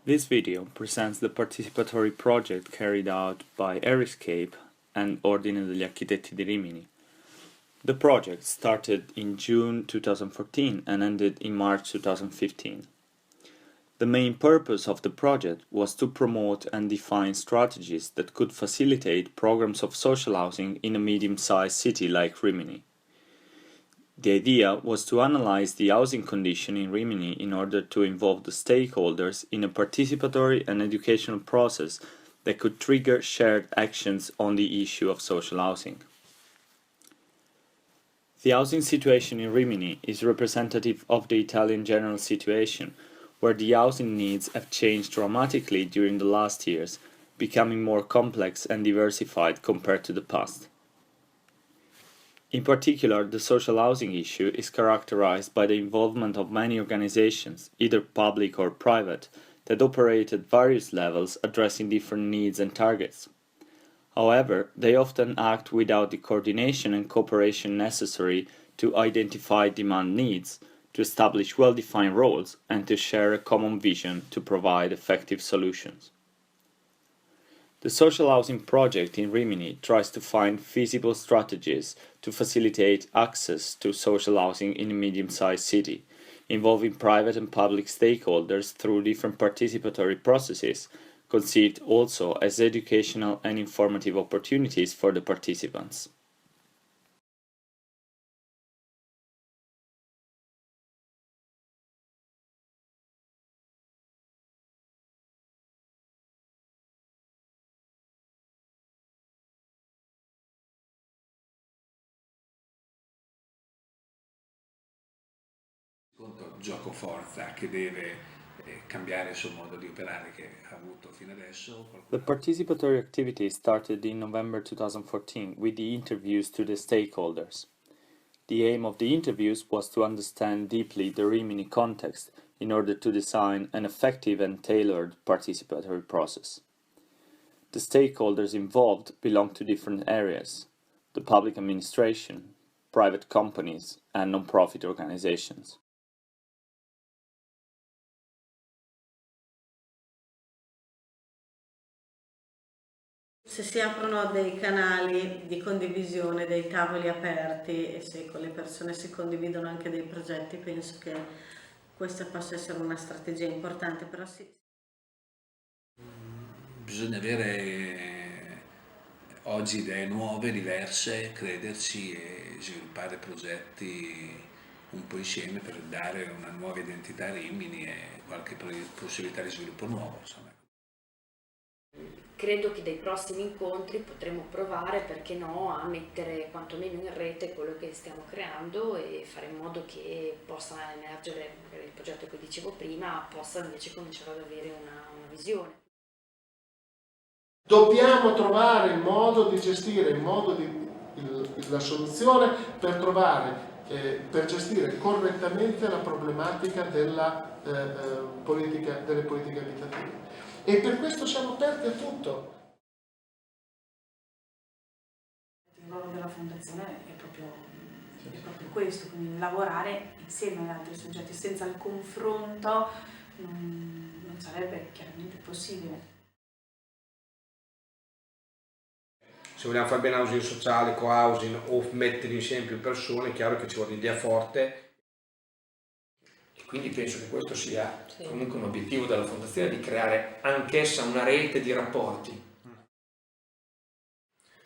This video presents the participatory project carried out by Eriscape and Ordine degli Architetti di Rimini. The project started in June 2014 and ended in March 2015. The main purpose of the project was to promote and define strategies that could facilitate programs of social housing in a medium-sized city like Rimini. The idea was to analyze the housing condition in Rimini in order to involve the stakeholders in a participatory and educational process that could trigger shared actions on the issue of social housing. The housing situation in Rimini is representative of the Italian general situation, where the housing needs have changed dramatically during the last years, becoming more complex and diversified compared to the past. In particular, the social housing issue is characterized by the involvement of many organizations, either public or private, that operate at various levels addressing different needs and targets. However, they often act without the coordination and cooperation necessary to identify demand needs, to establish well-defined roles, and to share a common vision to provide effective solutions. The social housing project in Rimini tries to find feasible strategies to facilitate access to social housing in a medium-sized city, involving private and public stakeholders through different participatory processes, conceived also as educational and informative opportunities for the participants. Gioco forza che deve cambiare il suo modo di operare che ha avuto fino adesso. The participatory activity started in November 2014 with the interviews to the stakeholders. The aim of the interviews was to understand deeply the Rimini context in order to design an effective and tailored participatory process. The stakeholders involved belong to different areas: the public administration, private companies, and non-profit organizations. Se si aprono dei canali di condivisione, dei tavoli aperti e se con le persone si condividono anche dei progetti, penso che questa possa essere una strategia importante, però sì. Bisogna avere oggi idee nuove, diverse, crederci e sviluppare progetti un po' insieme per dare una nuova identità a Rimini e qualche possibilità di sviluppo nuovo, insomma. Credo che dai prossimi incontri potremo provare, perché no, a mettere quantomeno in rete quello che stiamo creando e fare in modo che possa emergere il progetto che dicevo prima, possa invece cominciare ad avere una visione. Dobbiamo trovare il modo di gestire, la soluzione per per gestire correttamente la problematica delle politiche abitative. E per questo siamo aperti a tutto. Il ruolo della Fondazione è proprio questo, quindi lavorare insieme ad altri soggetti. Senza il confronto non sarebbe chiaramente possibile. Se vogliamo fare bene housing sociale, co-housing o mettere insieme più persone, è chiaro che ci vuole un'idea forte. Quindi penso che questo sia comunque un obiettivo della Fondazione, di creare anch'essa una rete di rapporti.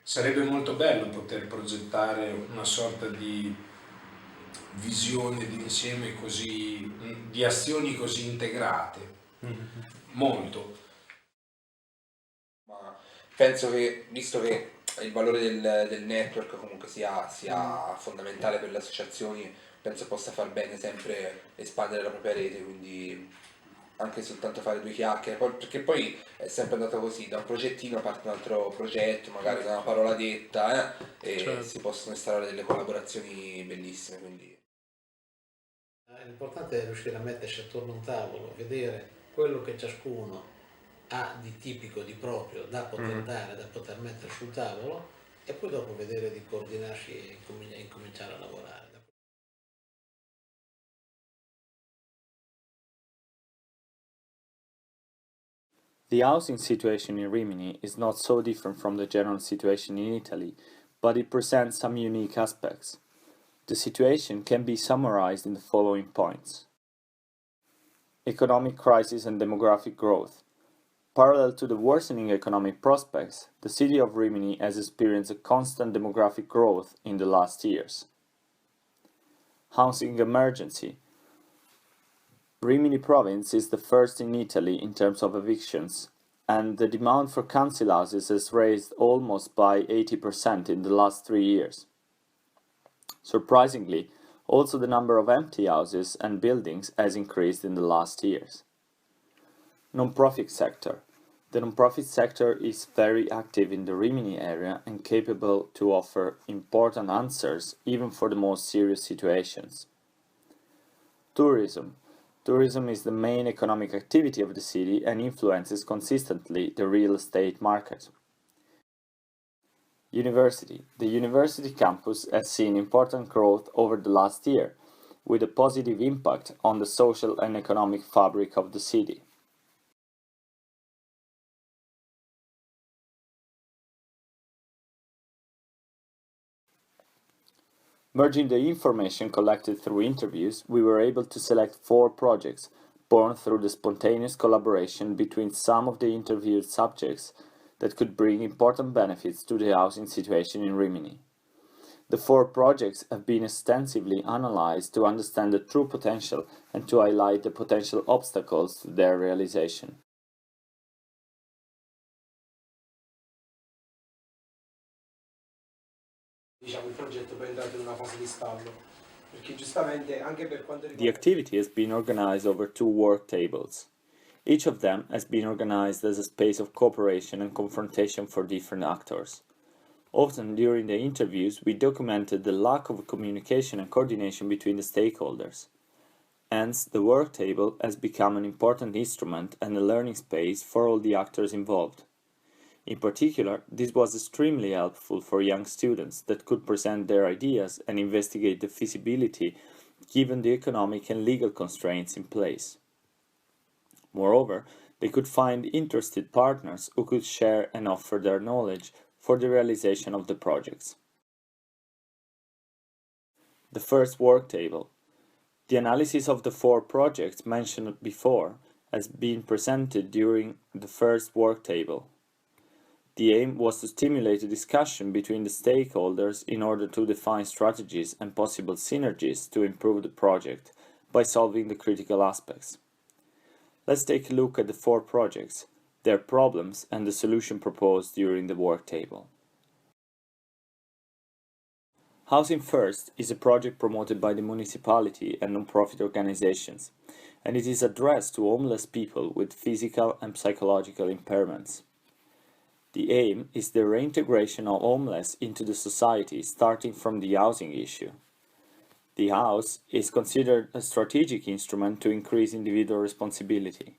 Sarebbe molto bello poter progettare una sorta di visione di insieme così, di azioni così integrate. Molto. Ma penso che, visto che il valore del network comunque sia fondamentale per le associazioni, penso possa far bene sempre espandere la propria rete, quindi anche soltanto fare due chiacchiere, perché poi è sempre andato così, da un progettino parte un altro progetto, magari da una parola detta, e certo, si possono instaurare delle collaborazioni bellissime. Quindi l'importante è riuscire a mettersi attorno a un tavolo, vedere quello che ciascuno ha di tipico, di proprio, da poter dare, da poter mettere sul tavolo, e poi dopo vedere di coordinarsi e incominciare a lavorare. The housing situation in Rimini is not so different from the general situation in Italy, but it presents some unique aspects. The situation can be summarized in the following points. Economic crisis and demographic growth. Parallel to the worsening economic prospects, the city of Rimini has experienced a constant demographic growth in the last years. Housing emergency. Rimini province is the first in Italy in terms of evictions, and the demand for council houses has raised almost by 80% in the last 3 years. Surprisingly, also the number of empty houses and buildings has increased in the last years. Non-profit sector. The non-profit sector is very active in the Rimini area and capable to offer important answers even for the most serious situations. Tourism. Tourism is the main economic activity of the city and influences consistently the real estate market. University. The university campus has seen important growth over the last year, with a positive impact on the social and economic fabric of the city. Merging the information collected through interviews, we were able to select 4 projects, born through the spontaneous collaboration between some of the interviewed subjects that could bring important benefits to the housing situation in Rimini. The 4 projects have been extensively analyzed to understand the true potential and to highlight the potential obstacles to their realization. Diciamo il progetto poi è entrato in una fase di stallo, perché giustamente anche per quanto The riguarda activity has been organized over 2 worktables. Each of them has been organized as a space of cooperation and confrontation for different actors. Often during the interviews, we documented the lack of communication and coordination between the stakeholders. Hence, the worktable has become an important instrument and a learning space for all the actors involved. In particular, this was extremely helpful for young students that could present their ideas and investigate the feasibility given the economic and legal constraints in place. Moreover, they could find interested partners who could share and offer their knowledge for the realization of the projects. The first worktable. The analysis of the 4 projects mentioned before has been presented during the first worktable. The aim was to stimulate a discussion between the stakeholders in order to define strategies and possible synergies to improve the project by solving the critical aspects. Let's take a look at the 4 projects, their problems and the solution proposed during the worktable. Housing First is a project promoted by the municipality and non-profit organizations, and it is addressed to homeless people with physical and psychological impairments. The aim is the reintegration of homeless into the society, starting from the housing issue. The house is considered a strategic instrument to increase individual responsibility.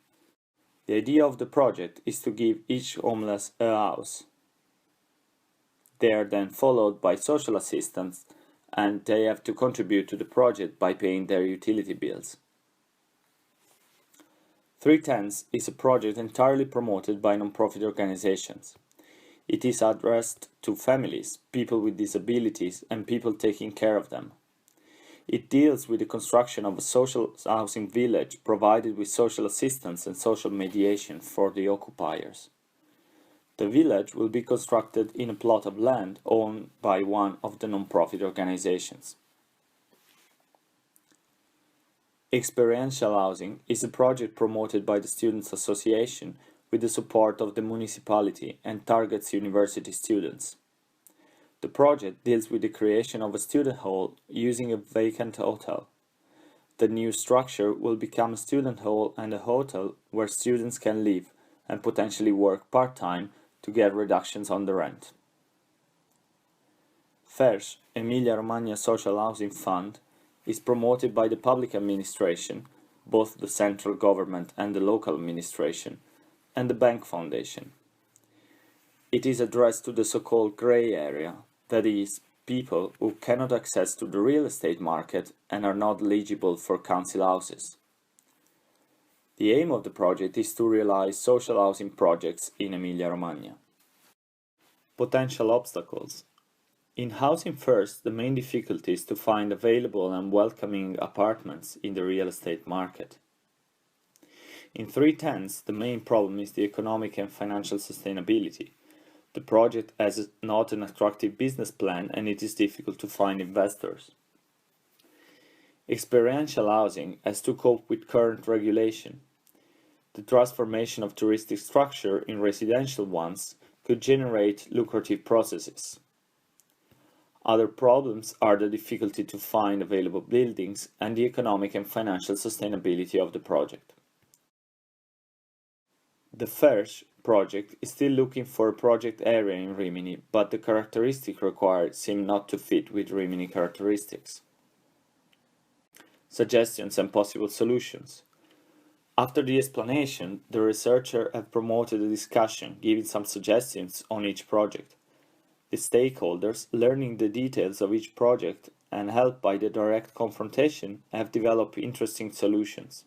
The idea of the project is to give each homeless a house. They are then followed by social assistants, and they have to contribute to the project by paying their utility bills. 310s is a project entirely promoted by non-profit organizations. It is addressed to families, people with disabilities, and people taking care of them. It deals with the construction of a social housing village provided with social assistance and social mediation for the occupiers. The village will be constructed in a plot of land owned by one of the non-profit organizations. Experiential housing is a project promoted by the Students' Association with the support of the municipality and targets university students. The project deals with the creation of a student hall using a vacant hotel. The new structure will become a student hall and a hotel where students can live and potentially work part-time to get reductions on the rent. FERS, Emilia-Romagna Social Housing Fund, is promoted by the public administration, both the central government and the local administration, and the Bank Foundation. It is addressed to the so-called grey area, that is, people who cannot access to the real estate market and are not eligible for council houses. The aim of the project is to realize social housing projects in Emilia-Romagna. Potential obstacles. In Housing First, the main difficulty is to find available and welcoming apartments in the real estate market. In 310s, the main problem is the economic and financial sustainability. The project has not an attractive business plan and it is difficult to find investors. Experiential housing has to cope with current regulation. The transformation of touristic structure in residential ones could generate lucrative processes. Other problems are the difficulty to find available buildings and the economic and financial sustainability of the project. The first project is still looking for a project area in Rimini, but the characteristics required seem not to fit with Rimini characteristics. Suggestions and possible solutions. After the explanation, the researcher have promoted a discussion, giving some suggestions on each project. The stakeholders, learning the details of each project and helped by the direct confrontation, have developed interesting solutions.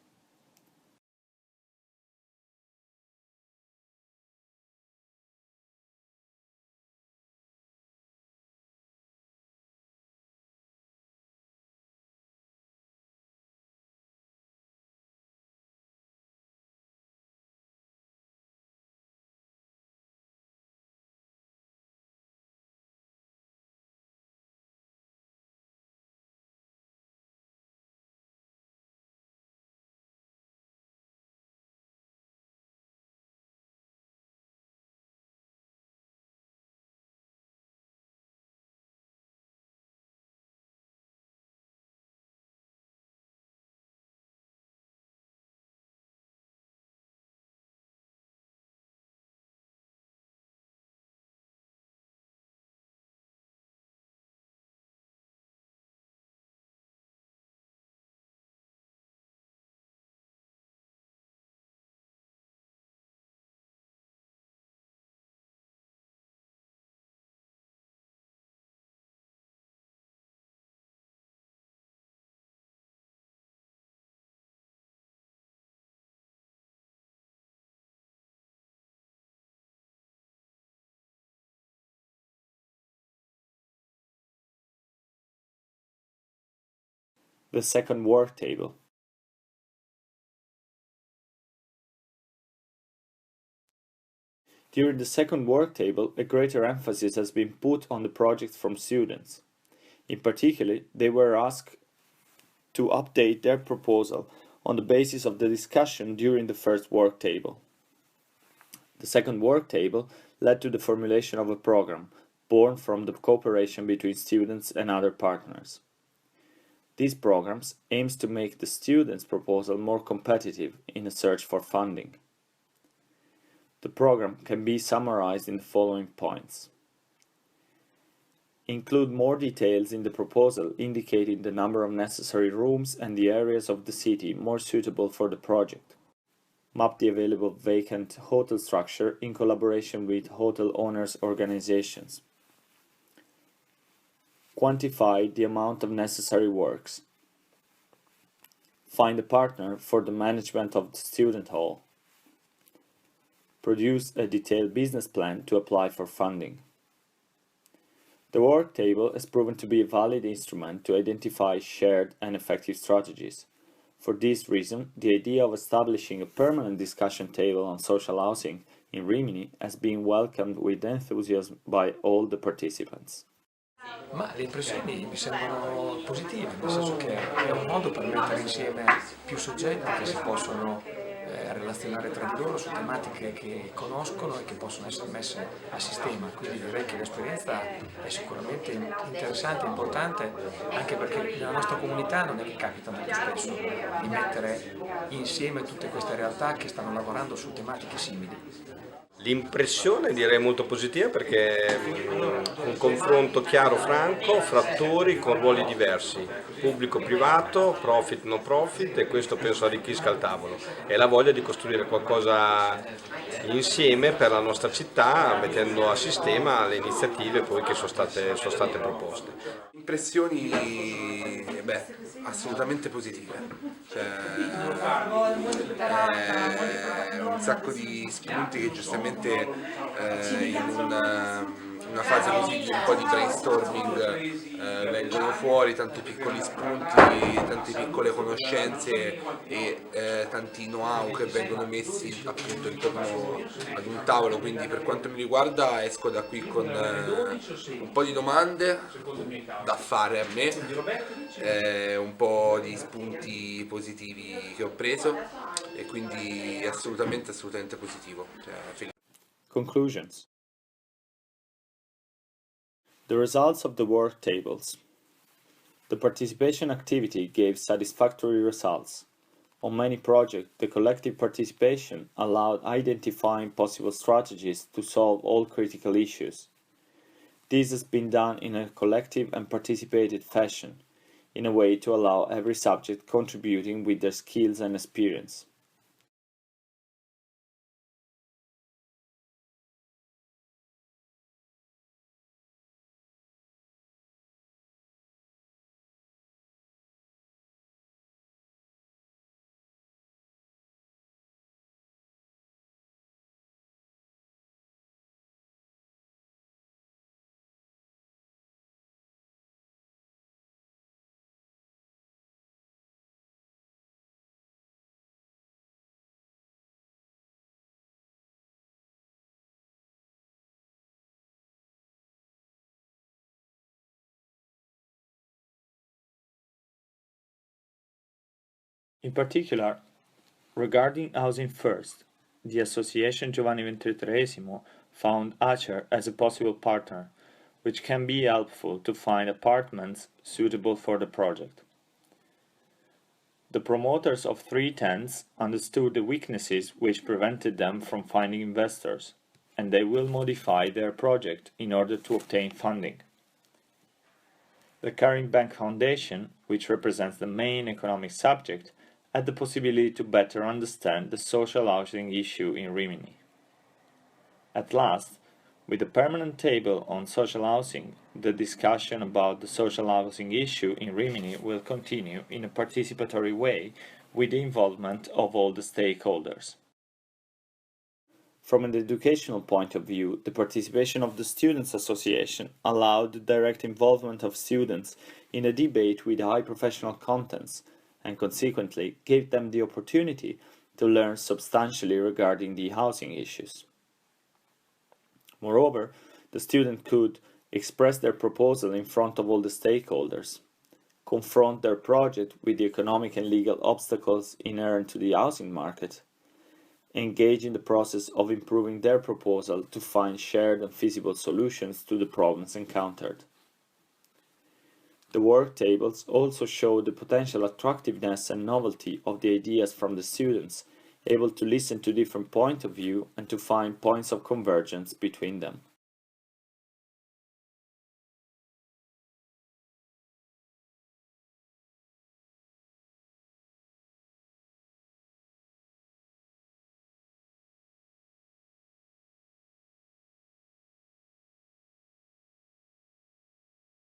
The second work table. During the second work table, a greater emphasis has been put on the project from students. In particular, they were asked to update their proposal on the basis of the discussion during the first work table. The second work table led to the formulation of a program, born from the cooperation between students and other partners. These programs aims to make the students' proposal more competitive in a search for funding. The program can be summarized in the following points. Include more details in the proposal indicating the number of necessary rooms and the areas of the city more suitable for the project. Map the available vacant hotel structure in collaboration with hotel owners' organizations. Quantify the amount of necessary works. Find a partner for the management of the student hall. Produce a detailed business plan to apply for funding. The work table has proven to be a valid instrument to identify shared and effective strategies. For this reason, the idea of establishing a permanent discussion table on social housing in Rimini has been welcomed with enthusiasm by all the participants. Ma le impressioni mi sembrano positive, nel senso che è un modo per mettere insieme più soggetti che si possono relazionare tra di loro su tematiche che conoscono e che possono essere messe a sistema, quindi direi che l'esperienza è sicuramente interessante e importante, anche perché nella nostra comunità non è che capita molto spesso di mettere insieme tutte queste realtà che stanno lavorando su tematiche simili. L'impressione direi molto positiva perché è un confronto chiaro, franco, fra attori con ruoli diversi, pubblico-privato, profit, no profit, e questo penso arricchisca il tavolo e la voglia di costruire qualcosa insieme per la nostra città, mettendo a sistema le iniziative poi che sono state proposte. Impressioni, assolutamente positive, cioè, un sacco di spunti che giustamente in una fase così di un po' di brainstorming vengono fuori, tanti piccoli spunti, tante piccole conoscenze e tanti know-how che vengono messi appunto intorno ad un tavolo, quindi per quanto mi riguarda esco da qui con un po' di domande da fare a me, un po' di spunti positivi che ho preso e quindi assolutamente positivo. Conclusions. The results of the Worktables. The participation activity gave satisfactory results. On many projects, the collective participation allowed identifying possible strategies to solve all critical issues. This has been done in a collective and participated fashion, in a way to allow every subject contributing with their skills and experience. In particular, regarding Housing First, the Association Giovanni XXIII found Acer as a possible partner, which can be helpful to find apartments suitable for the project. The promoters of 310s understood the weaknesses which prevented them from finding investors, and they will modify their project in order to obtain funding. The Caring Bank Foundation, which represents the main economic subject, had the possibility to better understand the social housing issue in Rimini. At last, with a permanent table on social housing, the discussion about the social housing issue in Rimini will continue in a participatory way with the involvement of all the stakeholders. From an educational point of view, the participation of the Students' Association allowed the direct involvement of students in a debate with high professional contents, and consequently gave them the opportunity to learn substantially regarding the housing issues. Moreover, the student could express their proposal in front of all the stakeholders, confront their project with the economic and legal obstacles inherent to the housing market, engage in the process of improving their proposal to find shared and feasible solutions to the problems encountered. The Worktables also showed the potential attractiveness and novelty of the ideas from the students, able to listen to different points of view and to find points of convergence between them.